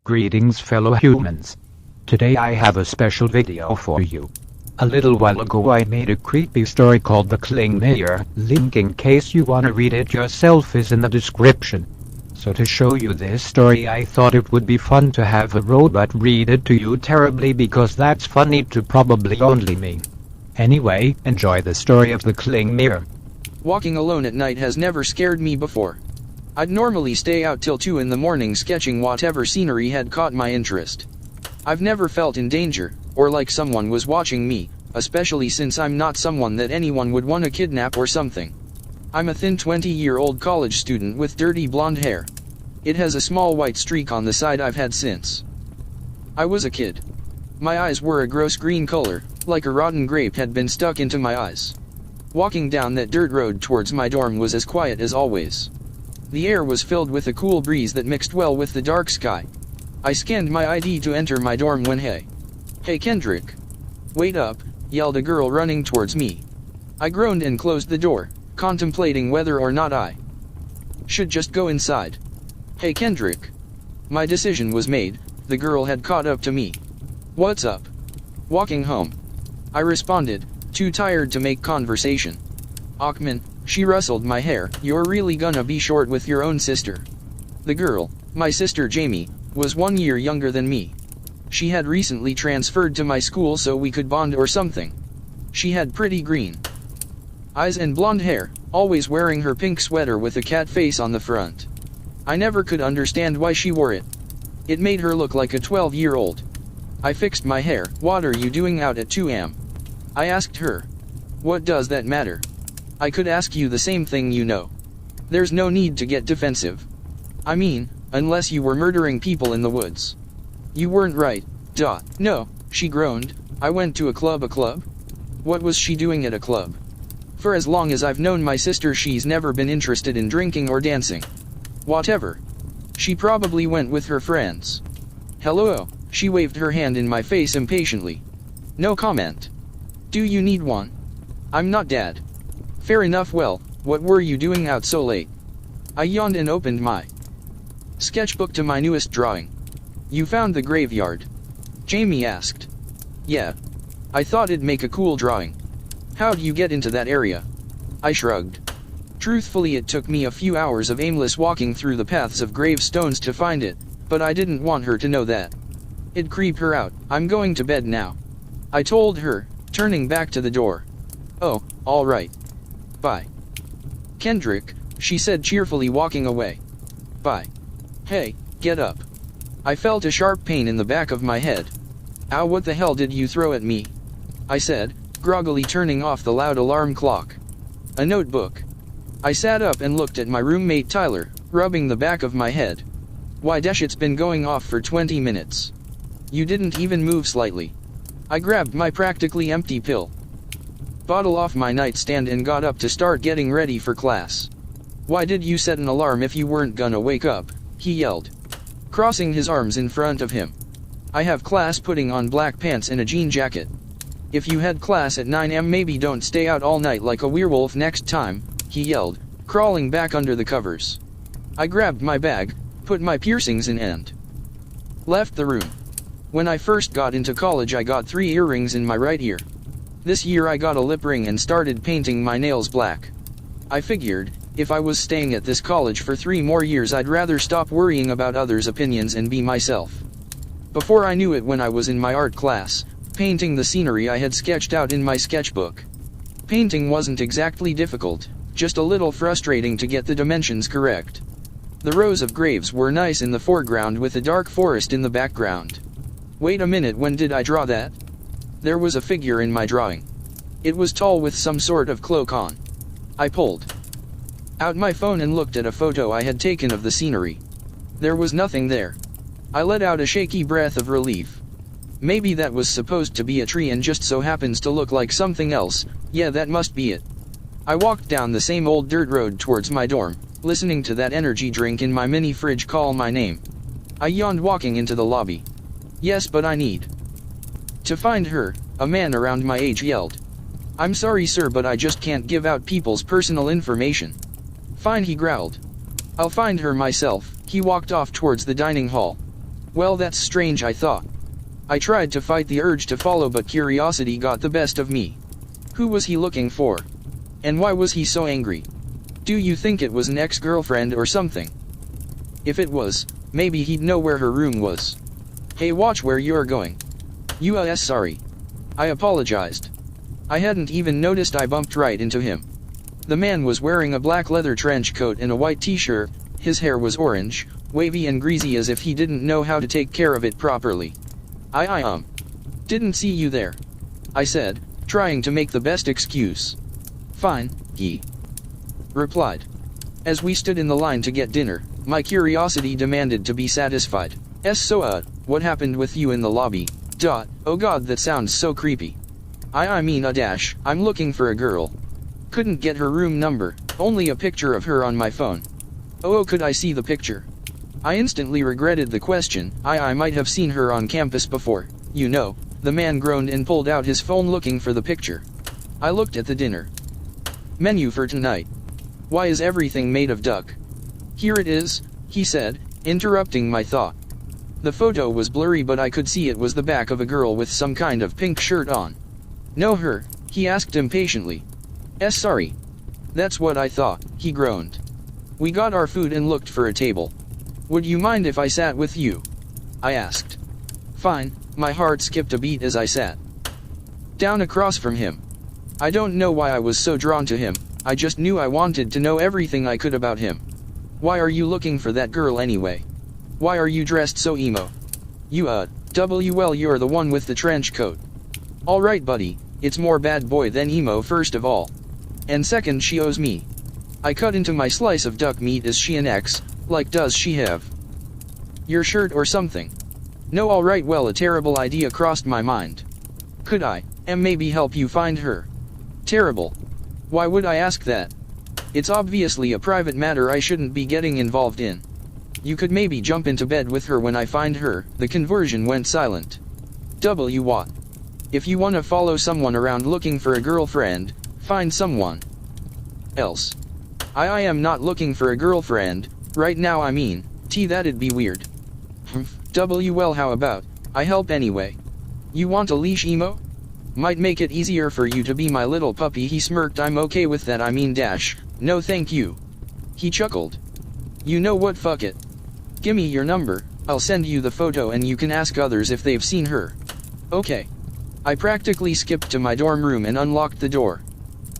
Greetings fellow humans. Today I have a special video for you. A little while ago I made a creepy story called The Klingmear. Link in case you wanna read it yourself is in the description. So to show you this story I thought it would be fun to have a robot read it to you terribly because that's funny to probably only me. Anyway, enjoy the story of The Klingmear. Walking alone at night has never scared me before. I'd normally stay out till 2 in the morning sketching whatever scenery had caught my interest. I've never felt in danger, or like someone was watching me, especially since I'm not someone that anyone would want to kidnap or something. I'm a thin 20-year-old college student with dirty blonde hair. It has a small white streak on the side I've had since I was a kid. My eyes were a gross green color, like a rotten grape had been stuck into my eyes. Walking down that dirt road towards my dorm was as quiet as always. The air was filled with a cool breeze that mixed well with the dark sky. I scanned my ID to enter my dorm when Hey Kendrick. Wait up, yelled a girl running towards me. I groaned and closed the door, contemplating whether or not I should just go inside. Hey Kendrick. My decision was made, the girl had caught up to me. What's up? Walking home. I responded, too tired to make conversation. Achman, she rustled my hair, you're really gonna be short with your own sister. The girl, my sister Jamie, was 1 year younger than me. She had recently transferred to my school so we could bond or something. She had pretty green eyes and blonde hair, always wearing her pink sweater with a cat face on the front. I never could understand why she wore it. It made her look like a 12-year-old. I fixed my hair. What are you doing out at 2 am? I asked her. What does that matter? I could ask you the same thing you know. There's no need to get defensive. I mean, unless you were murdering people in the woods. You weren't right. No, she groaned. I went to a club. A club? What was she doing at a club? For as long as I've known my sister she's never been interested in drinking or dancing. Whatever. She probably went with her friends. Hello, she waved her hand in my face impatiently. No comment. Do you need one? I'm not dad. Fair enough. Well, what were you doing out so late? I yawned and opened my sketchbook to my newest drawing. You found the graveyard? Jamie asked. Yeah. I thought it'd make a cool drawing. How'd you get into that area? I shrugged. Truthfully, it took me a few hours of aimless walking through the paths of gravestones to find it, but I didn't want her to know that. It'd creep her out. I'm going to bed now, I told her, turning back to the door. Oh, all right. Bye. Kendrick, she said cheerfully, walking away. Bye. Hey, get up. I felt a sharp pain in the back of my head. Ow, what the hell did you throw at me? I said, groggily turning off the loud alarm clock. A notebook. I sat up and looked at my roommate Tyler, rubbing the back of my head. Why dash, it's been going off for 20 minutes. You didn't even move slightly. I grabbed my practically empty pill bottle off my nightstand and got up to start getting ready for class. Why did you set an alarm if you weren't gonna wake up? He yelled, crossing his arms in front of him. I have class, putting on black pants and a jean jacket. If you had class at 9 am, maybe don't stay out all night like a werewolf next time, he yelled, crawling back under the covers. I grabbed my bag, put my piercings in and left the room. When I first got into college I got 3 earrings in my right ear. This year I got a lip ring and started painting my nails black. I figured, if I was staying at this college for 3 more years I'd rather stop worrying about others' opinions and be myself. Before I knew it, when I was in my art class, painting the scenery I had sketched out in my sketchbook. Painting wasn't exactly difficult, just a little frustrating to get the dimensions correct. The rows of graves were nice in the foreground with a dark forest in the background. Wait a minute, when did I draw that? There was a figure in my drawing. It was tall with some sort of cloak on. I pulled out my phone and looked at a photo I had taken of the scenery. There was nothing there. I let out a shaky breath of relief. Maybe that was supposed to be a tree and just so happens to look like something else. Yeah, that must be it. I walked down the same old dirt road towards my dorm, listening to that energy drink in my mini fridge call my name. I yawned walking into the lobby. Yes, but I need to find her, a man around my age yelled. I'm sorry sir, but I just can't give out people's personal information. Fine, he growled. I'll find her myself. He walked off towards the dining hall. Well, that's strange, I thought. I tried to fight the urge to follow, but curiosity got the best of me. Who was he looking for? And why was he so angry? Do you think it was an ex-girlfriend or something? If it was, maybe he'd know where her room was. Hey, watch where you're going. Sorry. I apologized. I hadn't even noticed I bumped right into him. The man was wearing a black leather trench coat and a white t-shirt. His hair was orange, wavy and greasy, as if he didn't know how to take care of it properly. Didn't see you there, I said, trying to make the best excuse. Fine, he replied. As we stood in the line to get dinner, my curiosity demanded to be satisfied. So, what happened with you in the lobby? Oh god, that sounds so creepy. I'm looking for a girl. Couldn't get her room number, only a picture of her on my phone. Oh, could I see the picture? I instantly regretted the question. I might have seen her on campus before, you know. The man groaned and pulled out his phone looking for the picture. I looked at the dinner menu for tonight. Why is everything made of duck? Here it is, he said, interrupting my thought. The photo was blurry, but I could see it was the back of a girl with some kind of pink shirt on. Know her? He asked impatiently. Sorry. That's what I thought, he groaned. We got our food and looked for a table. Would you mind if I sat with you? I asked. Fine. My heart skipped a beat as I sat down across from him. I don't know why I was so drawn to him, I just knew I wanted to know everything I could about him. Why are you looking for that girl anyway? Why are you dressed so emo? You're the one with the trench coat. Alright buddy, it's more bad boy than emo first of all. And second, she owes me. I cut into my slice of duck meat. Is she an ex? Like, does she have your shirt or something? No, alright, well, a terrible idea crossed my mind. Could I maybe help you find her? Terrible. Why would I ask that? It's obviously a private matter I shouldn't be getting involved in. You could maybe jump into bed with her when I find her. The conversion went silent. What? If you wanna follow someone around looking for a girlfriend, find someone else. I am not looking for a girlfriend, right now. That'd be weird. Well, how about I help anyway? You want a leash, emo? Might make it easier for you to be my little puppy. He smirked. I'm okay with that. No thank you. He chuckled. You know what, fuck it. Gimme your number, I'll send you the photo and you can ask others if they've seen her. Okay. I practically skipped to my dorm room and unlocked the door.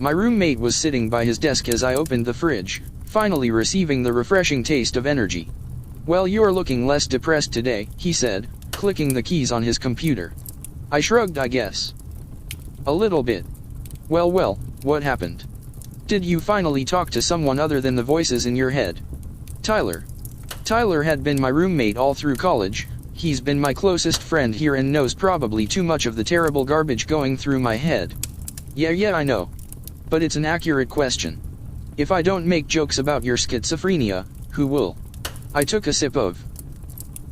My roommate was sitting by his desk as I opened the fridge, finally receiving the refreshing taste of energy. Well, you're looking less depressed today, he said, clicking the keys on his computer. I shrugged. I guess. A little bit. Well, what happened? Did you finally talk to someone other than the voices in your head? Tyler. Tyler had been my roommate all through college. He's been my closest friend here and knows probably too much of the terrible garbage going through my head. Yeah, I know. But it's an accurate question. If I don't make jokes about your schizophrenia, who will? I took a sip of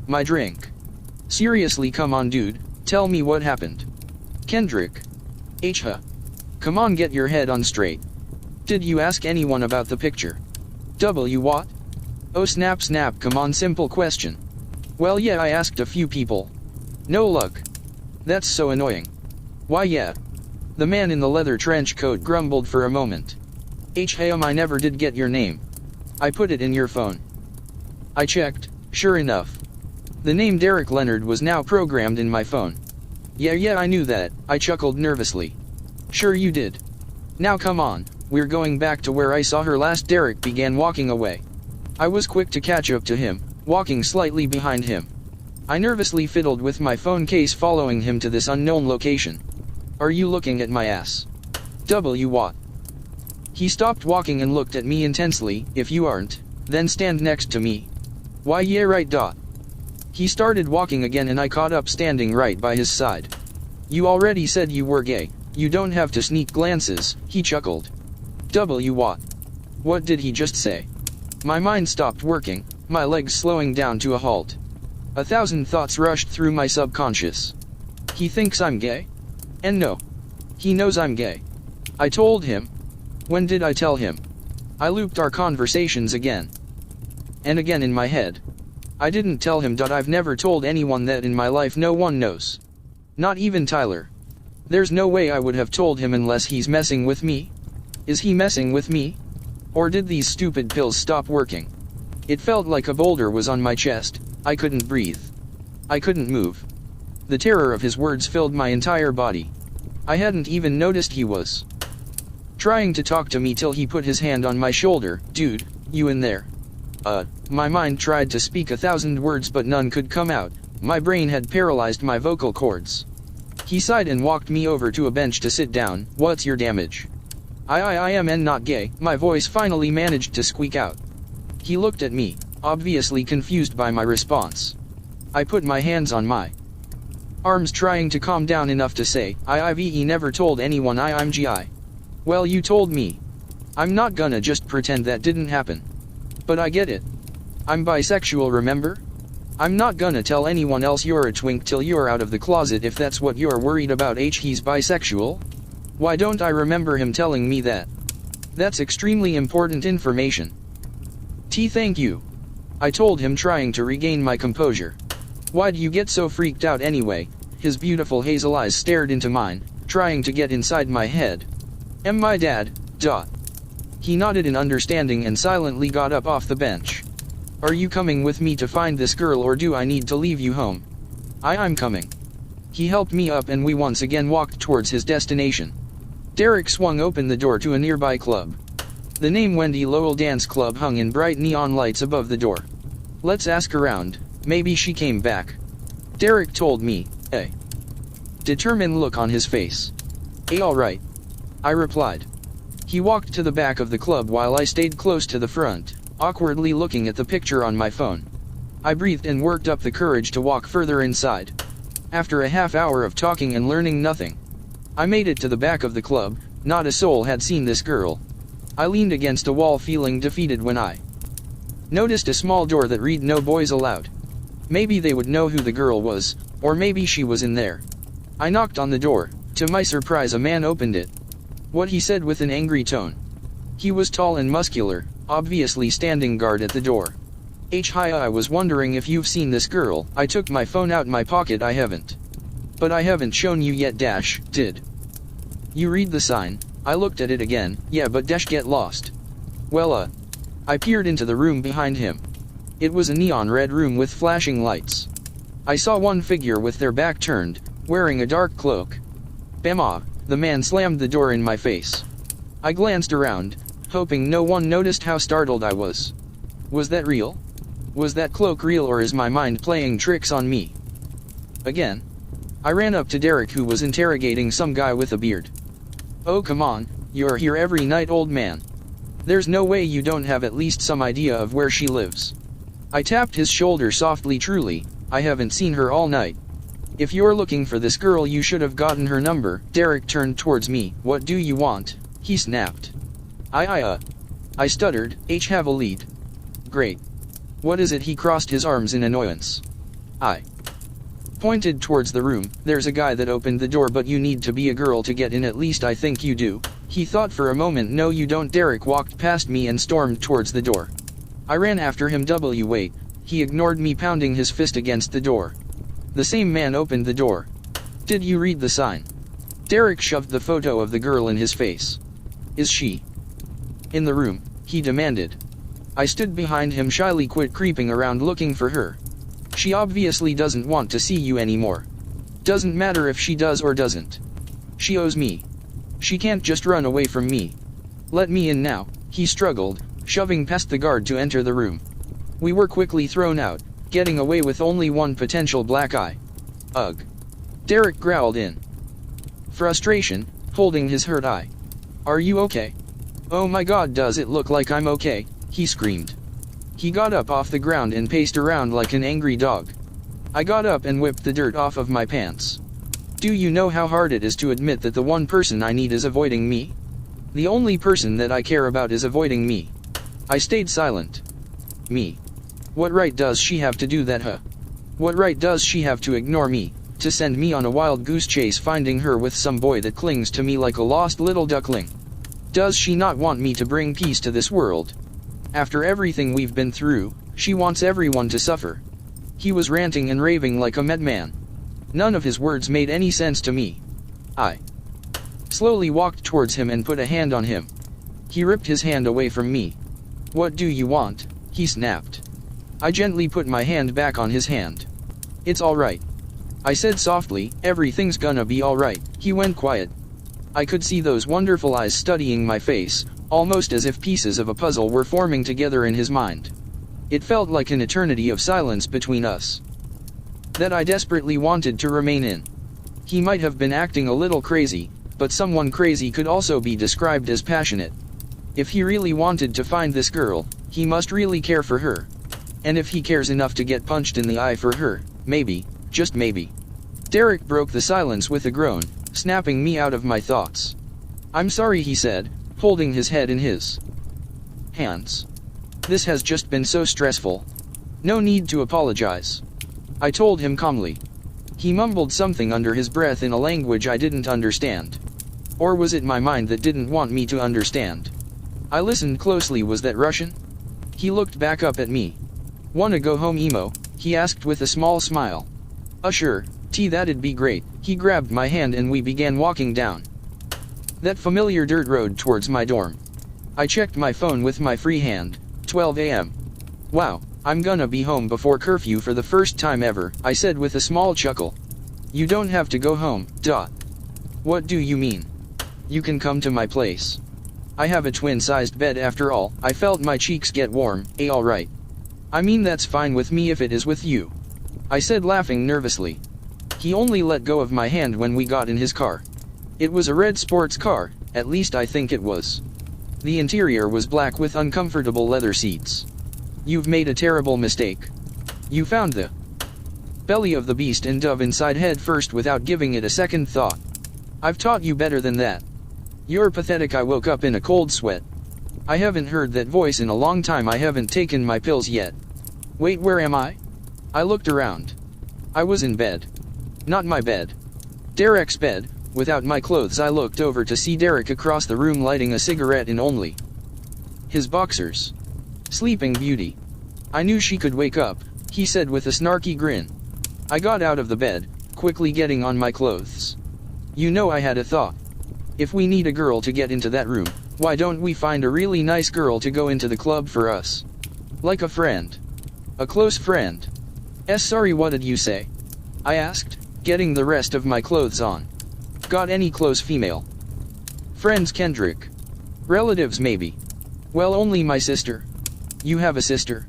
my drink. Seriously, come on dude, tell me what happened. Kendrick. Come on, get your head on straight. Did you ask anyone about the picture? What? Oh snap, come on, simple question. Well, yeah, I asked a few people. No luck. That's so annoying. Why, yeah. The man in the leather trench coat grumbled for a moment. I never did get your name. I put it in your phone. I checked, sure enough. The name Derek Leonard was now programmed in my phone. Yeah, I knew that, I chuckled nervously. Sure you did. Now come on, we're going back to where I saw her last. Derek began walking away. I was quick to catch up to him, walking slightly behind him. I nervously fiddled with my phone case, following him to this unknown location. Are you looking at my ass? What? He stopped walking and looked at me intensely. If you aren't, then stand next to me. Why, yeah, right. He started walking again and I caught up, standing right by his side. You already said you were gay. You don't have to sneak glances, he chuckled. What? What did he just say? My mind stopped working, my legs slowing down to a halt. 1,000 thoughts rushed through my subconscious. He thinks I'm gay? And no. He knows I'm gay. I told him. When did I tell him? I looped our conversations again and again in my head. I didn't tell him. I've never told anyone that in my life. No one knows. Not even Tyler. There's no way I would have told him unless he's messing with me. Is he messing with me? Or did these stupid pills stop working? It felt like a boulder was on my chest. I couldn't breathe. I couldn't move. The terror of his words filled my entire body. I hadn't even noticed he was trying to talk to me till he put his hand on my shoulder. Dude, you in there? My mind tried to speak 1,000 words but none could come out. My brain had paralyzed my vocal cords. He sighed and walked me over to a bench to sit down. What's your damage? I am not gay, my voice finally managed to squeak out. He looked at me, obviously confused by my response. I put my hands on my arms trying to calm down enough to say, I've never told anyone I'm GI. Well, you told me. I'm not gonna just pretend that didn't happen. But I get it. I'm bisexual, remember? I'm not gonna tell anyone else you're a twink till you're out of the closet if that's what you're worried about. He's bisexual? Why don't I remember him telling me that? That's extremely important information. Thank you. I told him, trying to regain my composure. Why'd you get so freaked out anyway? His beautiful hazel eyes stared into mine, trying to get inside my head. Am my dad? He nodded in understanding and silently got up off the bench. Are you coming with me to find this girl, or do I need to leave you home? I'm coming. He helped me up and we once again walked towards his destination. Derek swung open the door to a nearby club. The name Wendy Lowell Dance Club hung in bright neon lights above the door. Let's ask around, maybe she came back. Derek told me, a determined look on his face. Alright. I replied. He walked to the back of the club while I stayed close to the front, awkwardly looking at the picture on my phone. I breathed and worked up the courage to walk further inside. After a half hour of talking and learning nothing, I made it to the back of the club. Not a soul had seen this girl. I leaned against a wall feeling defeated when I noticed a small door that read "No Boys Allowed." Maybe they would know who the girl was, or maybe she was in there. I knocked on the door. To my surprise, a man opened it. What he said with an angry tone. He was tall and muscular, obviously standing guard at the door. Hi, I was wondering if you've seen this girl. I took my phone out my pocket. I haven't. But I haven't shown you yet. Did you read the sign? I looked at it again. Yeah, but get lost. Well, I peered into the room behind him. It was a neon red room with flashing lights. I saw one figure with their back turned, wearing a dark cloak. Bam! The man slammed the door in my face. I glanced around, hoping no one noticed how startled I was. Was that real? Was that cloak real, or is my mind playing tricks on me? Again. I ran up to Derek, who was interrogating some guy with a beard. Oh come on, you're here every night, old man. There's no way you don't have at least some idea of where she lives. I tapped his shoulder softly. Truly, I haven't seen her all night. If you're looking for this girl, you should have gotten her number. Derek turned towards me. What do you want? He snapped. I stuttered. Have a lead. Great. What is it? He crossed his arms in annoyance. I pointed towards the room. There's a guy that opened the door, but you need to be a girl to get in. At least I think you do. He thought for a moment. No you don't. Derek walked past me and stormed towards the door. I ran after him. Wait. He ignored me, pounding his fist against the door. The same man opened the door. Did you read the sign? Derek shoved the photo of the girl in his face. Is she in the room? He demanded. I stood behind him shyly. Quit creeping around looking for her. She obviously doesn't want to see you anymore. Doesn't matter if she does or doesn't. She owes me. She can't just run away from me. Let me in now. He struggled, shoving past the guard to enter the room. We were quickly thrown out, getting away with only one potential black eye. Ugh. Derek growled in frustration, holding his hurt eye. Are you okay? Oh my god, does it look like I'm okay? He screamed. He got up off the ground and paced around like an angry dog. I got up and whipped the dirt off of my pants. Do you know how hard it is to admit that the one person I need is avoiding me? The only person that I care about is avoiding me. I stayed silent. Me. What right does she have to do that, huh? What right does she have to ignore me, to send me on a wild goose chase, finding her with some boy that clings to me like a lost little duckling? Does she not want me to bring peace to this world? After everything we've been through, She wants everyone to suffer. He was ranting and raving like a madman. None of his words made any sense to me. I slowly walked towards him and put a hand on him. He ripped his hand away from me. "What do you want?" he snapped. I gently put my hand back on his hand. "It's alright," I said softly. "Everything's gonna be alright." He went quiet. I could see those wonderful eyes studying my face, almost as if pieces of a puzzle were forming together in his mind. It felt like an eternity of silence between us, that I desperately wanted to remain in. He might have been acting a little crazy, but someone crazy could also be described as passionate. If he really wanted to find this girl, he must really care for her. And if he cares enough to get punched in the eye for her, maybe, just maybe. Derek broke the silence with a groan, snapping me out of my thoughts. "I'm sorry," he said, holding his head in his hands. "This has just been so stressful. No need to apologize," I told him calmly. He mumbled something under his breath in a language I didn't understand. Or was it my mind that didn't want me to understand? I listened closely. Was that Russian? He looked back up at me. "Wanna go home, emo?" he asked with a small smile. Sure, that'd be great." He grabbed my hand and we began walking down that familiar dirt road towards my dorm. I checked my phone with my free hand. 12 a.m. "Wow, I'm gonna be home before curfew for the first time ever," I said with a small chuckle. "You don't have to go home, . What do you mean? You can come to my place. I have a twin-sized bed after all." I felt my cheeks get warm. Alright. "I mean that's fine with me if it is with you," I said, laughing nervously. He only let go of my hand when we got in his car. It was a red sports car, at least I think it was. The interior was black with uncomfortable leather seats. "You've made a terrible mistake. You found the belly of the beast and dove inside head first without giving it a second thought. I've taught you better than that. You're pathetic." I woke up in a cold sweat. I haven't heard that voice in a long time. I haven't taken my pills yet. Wait, where am I? I looked around. I was in bed. Not my bed. Derek's bed, without my clothes. I looked over to see Derek across the room lighting a cigarette in only his boxers. "Sleeping Beauty. I knew she could wake up," he said with a snarky grin. I got out of the bed, quickly getting on my clothes. "You know, I had a thought. If we need a girl to get into that room, why don't we find a really nice girl to go into the club for us? Like a friend. A close friend." Sorry, what did you say?" I asked, getting the rest of my clothes on. "Got any close female friends, Kendrick? Relatives maybe?" "Well, only my sister." "You have a sister?"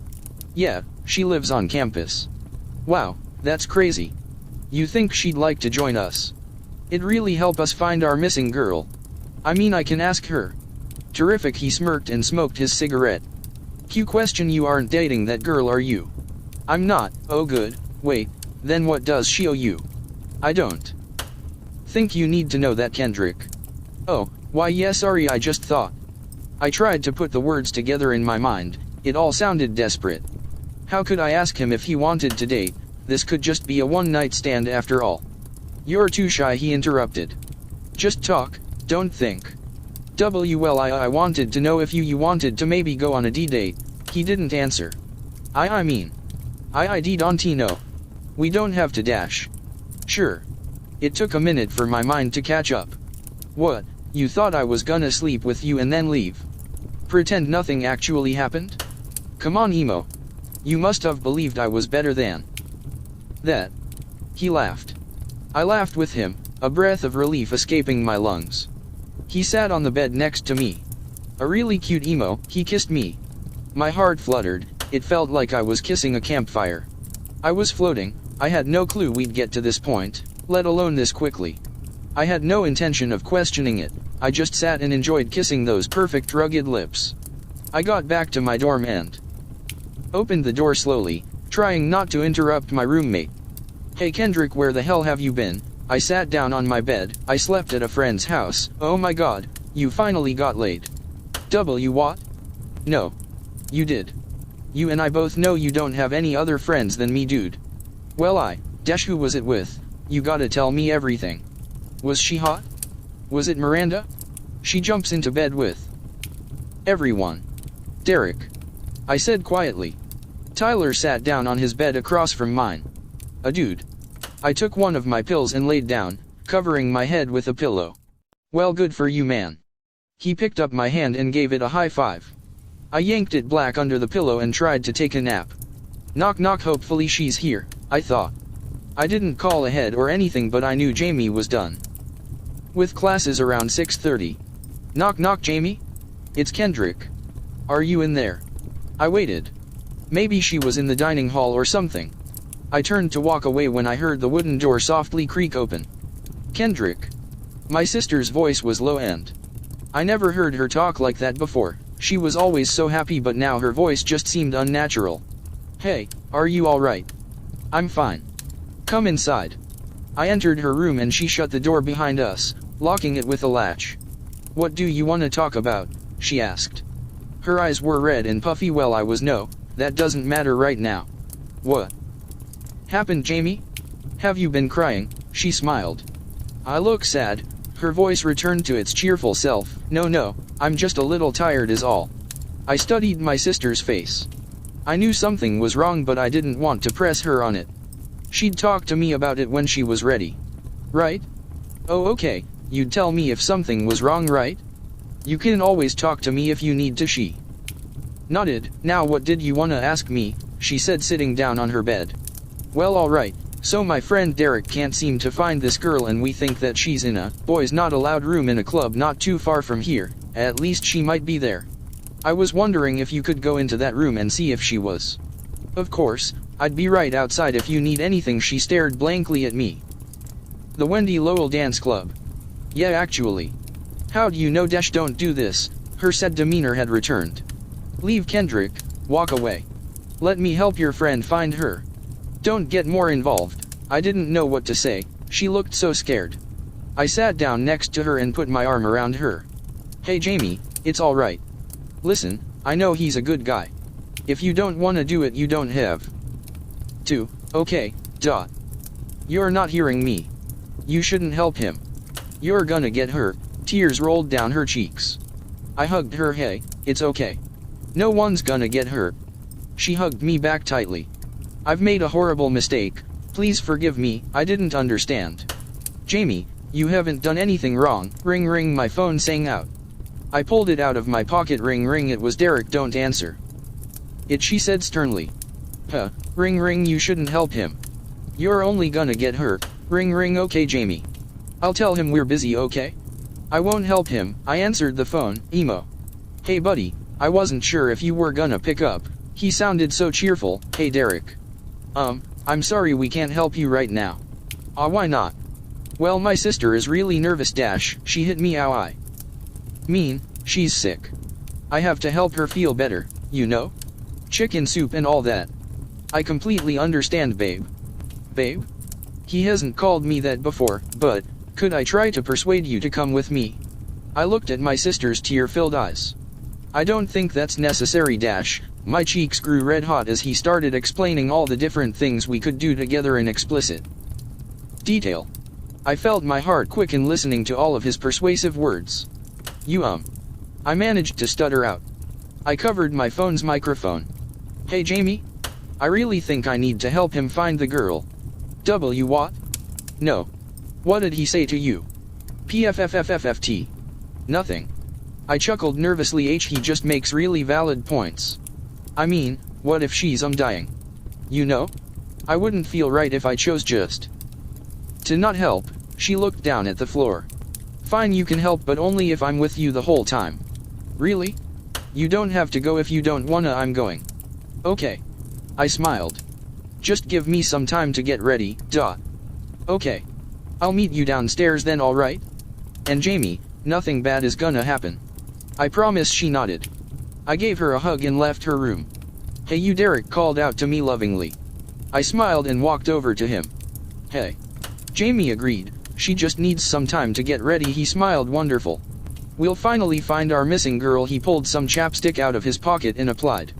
"Yeah, she lives on campus." "Wow, that's crazy. You think she'd like to join us? It'd really help us find our missing girl. I mean, I can ask her." "Terrific," he smirked and smoked his cigarette. Question, you aren't dating that girl, are you?" "I'm not." "Oh good, wait, then what does she owe you?" "I don't think you need to know that, Kendrick." "Oh, why yeah, sorry, I just thought." I tried to put the words together in my mind. It all sounded desperate. How could I ask him if he wanted to date? This could just be a one-night stand after all. "You're too shy," he interrupted. "Just talk, don't think." Well, I wanted to know if you wanted to maybe go on a D-date." He didn't answer. I mean, I don't know. We don't have to dash. "Sure." It took a minute for my mind to catch up. "What, you thought I was gonna sleep with you and then leave? Pretend nothing actually happened? Come on, emo. You must have believed I was better than that." He laughed. I laughed with him, a breath of relief escaping my lungs. He sat on the bed next to me. A really cute emo. He kissed me. My heart fluttered. It felt like I was kissing a campfire. I was floating. I had no clue we'd get to this point, let alone this quickly. I had no intention of questioning it. I just sat and enjoyed kissing those perfect rugged lips. I got back to my dorm and opened the door slowly, trying not to interrupt my roommate. "Hey Kendrick, where the hell have you been?" I sat down on my bed. "I slept at a friend's house." "Oh my god, you finally got laid." What? "No. You did. You and I both know you don't have any other friends than me, dude." "Well, who was it with? You gotta tell me everything. Was she hot? Was it Miranda?" "She jumps into bed with everyone." "Derek," I said quietly. Tyler sat down on his bed across from mine. A dude. I took one of my pills and laid down, covering my head with a pillow. Well, good for you, man. He picked up my hand and gave it a high five. I yanked it back under the pillow and tried to take a nap. Knock knock, hopefully she's here, I thought. I didn't call ahead or anything, but I knew Jamie was done with classes around 6:30. Knock knock, Jamie? It's Kendrick. Are you in there? I waited. Maybe she was in the dining hall or something. I turned to walk away when I heard the wooden door softly creak open. Kendrick. My sister's voice was low and I never heard her talk like that before. She was always so happy, but now her voice just seemed unnatural. Hey, are you alright? I'm fine. Come inside. I entered her room and she shut the door behind us, locking it with a latch. What do you want to talk about? She asked. Her eyes were red and puffy. Well, I was no, that doesn't matter right now. What happened, Jamie? Have you been crying? She smiled. I look sad. Her voice returned to its cheerful self. No, I'm just a little tired is all. I studied my sister's face. I knew something was wrong, but I didn't want to press her on it. She'd talk to me about it when she was ready. Right? Oh, okay, you'd tell me if something was wrong, right? You can always talk to me if you need to. She nodded. Now what did you want to ask me? She said, sitting down on her bed. Well, alright. So my friend Derek can't seem to find this girl, and we think that she's in a boys not allowed room in a club not too far from here. At least she might be there. I was wondering if you could go into that room and see if she was. Of course, I'd be right outside if you need anything. She stared blankly at me. The Wendy Lowell Dance Club. Yeah, actually. How do you know? Don't do this. Her sad demeanor had returned. Leave, Kendrick. Walk away. Let me help your friend find her. Don't get more involved. I didn't know what to say. She looked so scared. I sat down next to her and put my arm around her. Hey Jamie, it's alright. Listen, I know he's a good guy. If you don't want to do it, you don't have to. Okay. You're not hearing me. You shouldn't help him. You're gonna get hurt. Tears rolled down her cheeks. I hugged her. Hey, it's okay. No one's gonna get hurt. She hugged me back tightly. I've made a horrible mistake. Please forgive me. I didn't understand. Jamie, you haven't done anything wrong. Ring ring, my phone sang out. I pulled it out of my pocket. Ring ring, it was Derek. Don't answer it, she said sternly. Ring ring, you shouldn't help him. You're only gonna get hurt. Ring ring, okay Jamie. I'll tell him we're busy, okay? I won't help him. I answered the phone. Emo. Hey buddy, I wasn't sure if you were gonna pick up. He sounded so cheerful. Hey Derek. I'm sorry we can't help you right now. Why not? Well, my sister is really nervous. She hit me. Ow, I mean, she's sick. I have to help her feel better, you know? Chicken soup and all that. I completely understand, babe. Babe? He hasn't called me that before, but could I try to persuade you to come with me? I looked at my sister's tear-filled eyes. I don't think that's necessary. My cheeks grew red hot as he started explaining all the different things we could do together in explicit detail. I felt my heart quicken listening to all of his persuasive words. I managed to stutter out. I covered my phone's microphone. Hey Jamie? I really think I need to help him find the girl. What? No. What did he say to you? PFFFFFT. Nothing. I chuckled nervously. He just makes really valid points. I mean, what if she's dying? You know? I wouldn't feel right if I chose just to not help. She looked down at the floor. Fine, you can help, but only if I'm with you the whole time. Really? You don't have to go if you don't wanna. I'm going. Okay. I smiled. Just give me some time to get ready. Okay. I'll meet you downstairs then, alright? And Jamie, nothing bad is gonna happen. I promise. She nodded. I gave her a hug and left her room. Hey you, Derek called out to me lovingly. I smiled and walked over to him. Hey. Jamie agreed. She just needs some time to get ready. He smiled. Wonderful. We'll finally find our missing girl. He pulled some chapstick out of his pocket and applied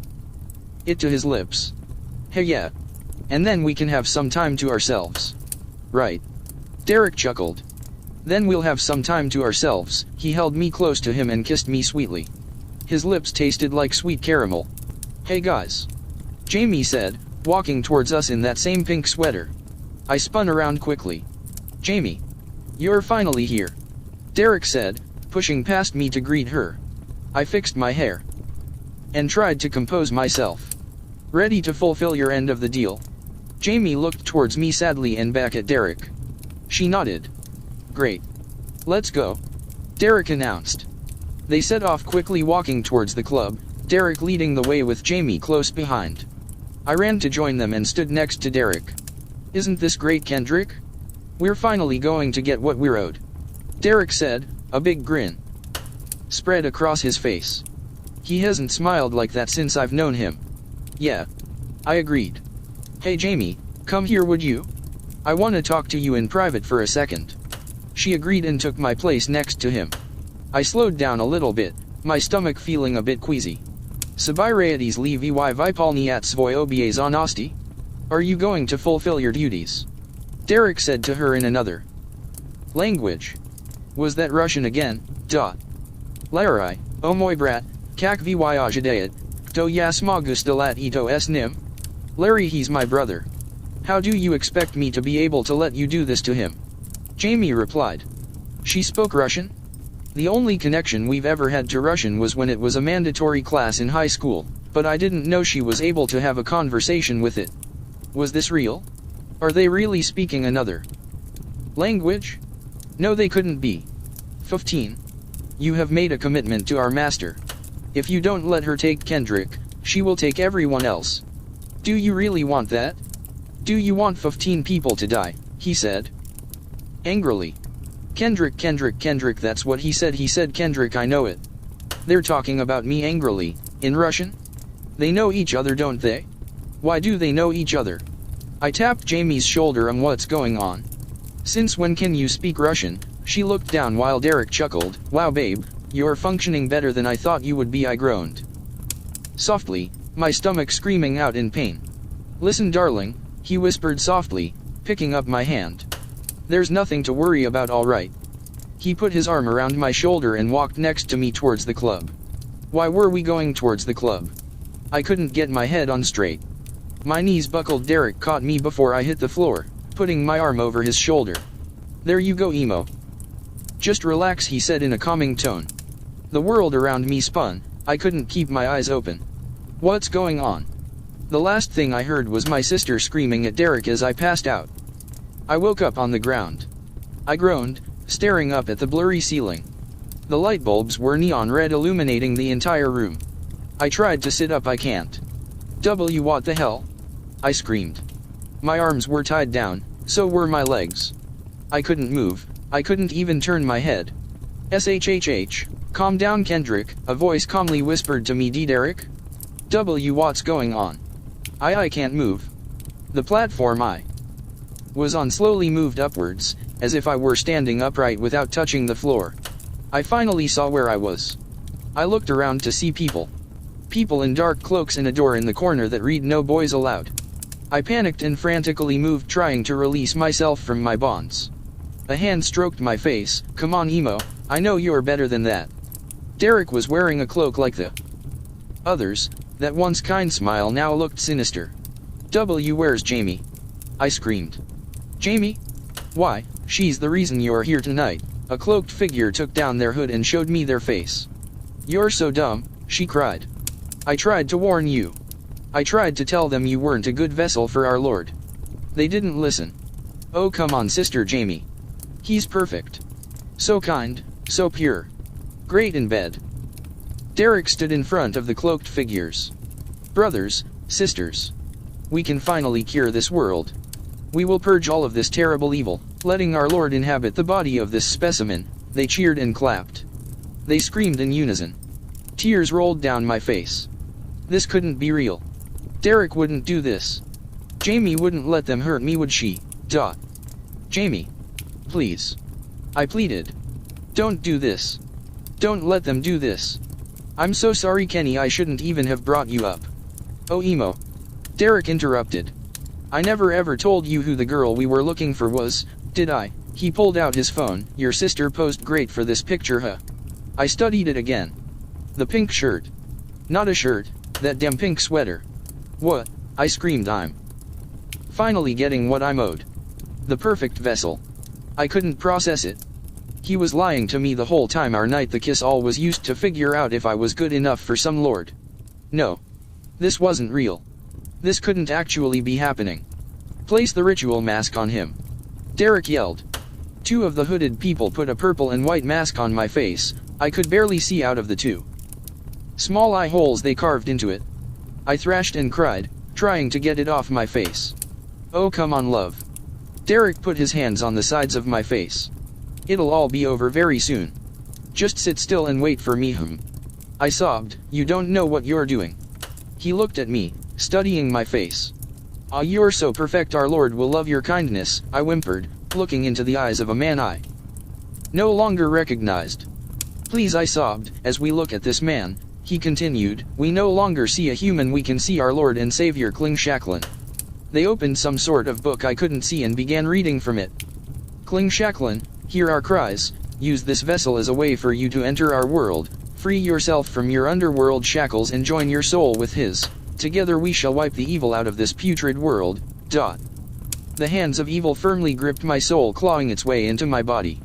it to his lips. Hey yeah. And then we can have some time to ourselves. Right. Derek chuckled. Then we'll have some time to ourselves. He held me close to him and kissed me sweetly. His lips tasted like sweet caramel. Hey guys. Jamie said, walking towards us in that same pink sweater. I spun around quickly. Jamie. You're finally here. Derek said, pushing past me to greet her. I fixed my hair and tried to compose myself. Ready to fulfill your end of the deal? Jamie looked towards me sadly and back at Derek. She nodded. Great. Let's go, Derek announced. They set off quickly walking towards the club, Derek leading the way with Jamie close behind. I ran to join them and stood next to Derek. Isn't this great, Kendrick? We're finally going to get what we're owed, Derek said, a big grin spread across his face. He hasn't smiled like that since I've known him. Yeah. I agreed. Hey Jamie, come here would you? I want to talk to you in private for a second. She agreed and took my place next to him. I slowed down a little bit, my stomach feeling a bit queasy. Sabiraides levi vipalniat svoi obiazonosti? Are you going to fulfill your duties? Derek said to her in another language. Was that Russian again? Duh. Larry, oh moy brat, kak vyajadayat, to ya smogu stilat ito s nim? Larry, he's my brother. How do you expect me to be able to let you do this to him? Jamie replied. She spoke Russian? The only connection we've ever had to Russian was when it was a mandatory class in high school, but I didn't know she was able to have a conversation with it. Was this real? Are they really speaking another language? No, they couldn't be. 15. You have made a commitment to our master. If you don't let her take Kendrick, she will take everyone else. Do you really want that? Do you want 15 people to die? He said angrily. Kendrick, that's what he said. He said Kendrick, I know it. They're talking about me angrily, in Russian? They know each other, don't they? Why do they know each other? I tapped Jamie's shoulder. What's going on? Since when can you speak Russian? She looked down while Derek chuckled. Wow babe, you're functioning better than I thought you would be, I groaned softly, my stomach screaming out in pain. Listen darling, he whispered softly, picking up my hand. There's nothing to worry about, alright. He put his arm around my shoulder and walked next to me towards the club. Why were we going towards the club? I couldn't get my head on straight. My knees buckled. Derek caught me before I hit the floor, putting my arm over his shoulder. There you go, emo. Just relax, he said in a calming tone. The world around me spun, I couldn't keep my eyes open. What's going on? The last thing I heard was my sister screaming at Derek as I passed out. I woke up on the ground. I groaned, staring up at the blurry ceiling. The light bulbs were neon red, illuminating the entire room. I tried to sit up. I can't. What the hell? I screamed. My arms were tied down, so were my legs. I couldn't move, I couldn't even turn my head. SHHH, calm down Kendrick, a voice calmly whispered to me. Derek? What's going on? I can't move. The platform I was on slowly moved upwards, as if I were standing upright without touching the floor. I finally saw where I was. I looked around to see people. People in dark cloaks and a door in the corner that read "No Boys Allowed." I panicked and frantically moved, trying to release myself from my bonds. A hand stroked my face. Come on emo, I know you're better than that. Derek was wearing a cloak like the others. That once kind smile now looked sinister. Where's Jamie? I screamed. Jamie? Why, she's the reason you're here tonight. A cloaked figure took down their hood and showed me their face. You're so dumb, she cried. I tried to warn you. I tried to tell them you weren't a good vessel for our Lord. They didn't listen. Oh come on Sister Jamie. He's perfect. So kind, so pure. Great in bed. Derek stood in front of the cloaked figures. Brothers, sisters. We can finally cure this world. We will purge all of this terrible evil, letting our Lord inhabit the body of this specimen. They cheered and clapped. They screamed in unison. Tears rolled down my face. This couldn't be real. Derek wouldn't do this. Jamie wouldn't let them hurt me, would she? Jamie. Please. I pleaded. Don't do this. Don't let them do this. I'm so sorry Kenny, I shouldn't even have brought you up. Oh emo. Derek interrupted. I never ever told you who the girl we were looking for was, did I? He pulled out his phone. Your sister posed great for this picture, huh? I studied it again. The pink shirt. Not a shirt, that damn pink sweater. What? I screamed. I'm finally getting what I'm owed. The perfect vessel. I couldn't process it. He was lying to me the whole time. Our night the kiss all was used to figure out if I was good enough for some lord. No. This wasn't real. This couldn't actually be happening. Place the ritual mask on him. Derek yelled. Two of the hooded people put a purple and white mask on my face. I could barely see out of the two small eye holes they carved into it. I thrashed and cried, trying to get it off my face. Oh come on love. Derek put his hands on the sides of my face. It'll all be over very soon. Just sit still and wait for me. I sobbed. You don't know what you're doing. He looked at me, studying my face. Ah, you're so perfect. Our Lord will love your kindness, I whimpered, looking into the eyes of a man I no longer recognized. Please, I sobbed. As we look at this man, he continued, we no longer see a human, we can see our Lord and Savior Klingmear. They opened some sort of book I couldn't see and began reading from it. Klingmear, hear our cries, use this vessel as a way for you to enter our world, free yourself from your underworld shackles and join your soul with his. Together we shall wipe the evil out of this putrid world. The hands of evil firmly gripped my soul, clawing its way into my body.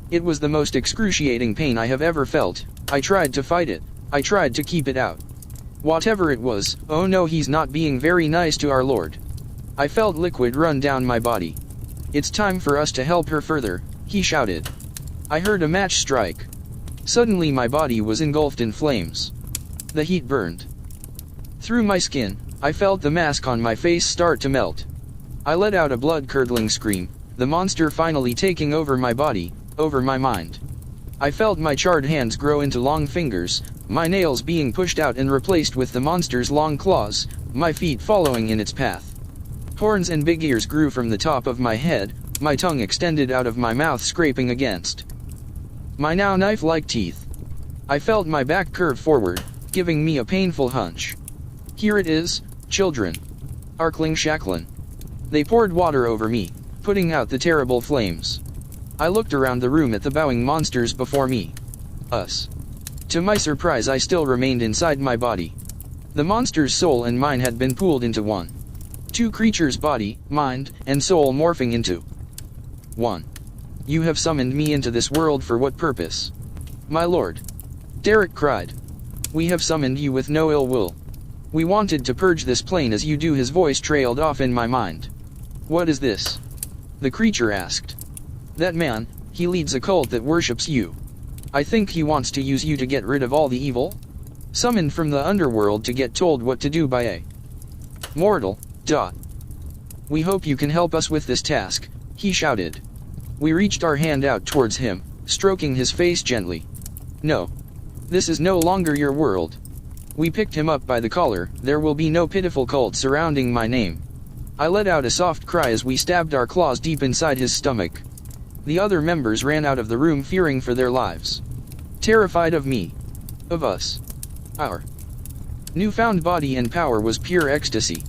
It was the most excruciating pain I have ever felt. I tried to fight it. I tried to keep it out. Whatever it was, oh no, he's not being very nice to our Lord. I felt liquid run down my body. It's time for us to help her further, he shouted. I heard a match strike. Suddenly my body was engulfed in flames. The heat burned through my skin. I felt the mask on my face start to melt. I let out a blood-curdling scream, the monster finally taking over my body, over my mind. I felt my charred hands grow into long fingers, my nails being pushed out and replaced with the monster's long claws, my feet following in its path. Horns and big ears grew from the top of my head, my tongue extended out of my mouth, scraping against my now knife-like teeth. I felt my back curve forward, giving me a painful hunch. Here it is, children. Our Klingmear. They poured water over me, putting out the terrible flames. I looked around the room at the bowing monsters before me. Us. To my surprise, I still remained inside my body. The monster's soul and mine had been pooled into one. Two creatures' body, mind, and soul morphing into one. You have summoned me into this world for what purpose? My lord. Derek cried. We have summoned you with no ill will. We wanted to purge this plane as you do. His voice trailed off in my mind. What is this? The creature asked. That man, he leads a cult that worships you. I think he wants to use you to get rid of all the evil summoned from the underworld to get told what to do by a mortal. We hope you can help us with this task, he shouted. We reached our hand out towards him, stroking his face gently. No. This is no longer your world. We picked him up by the collar. There will be no pitiful cult surrounding my name. I let out a soft cry as we stabbed our claws deep inside his stomach. The other members ran out of the room, fearing for their lives. Terrified of me. Of us. Our newfound body and power was pure ecstasy.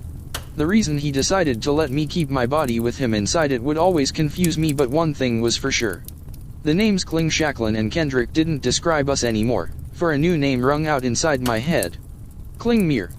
The reason he decided to let me keep my body with him inside it would always confuse me, but one thing was for sure. The names Klingmear and Kendrick didn't describe us anymore, for a new name rung out inside my head. Klingmear.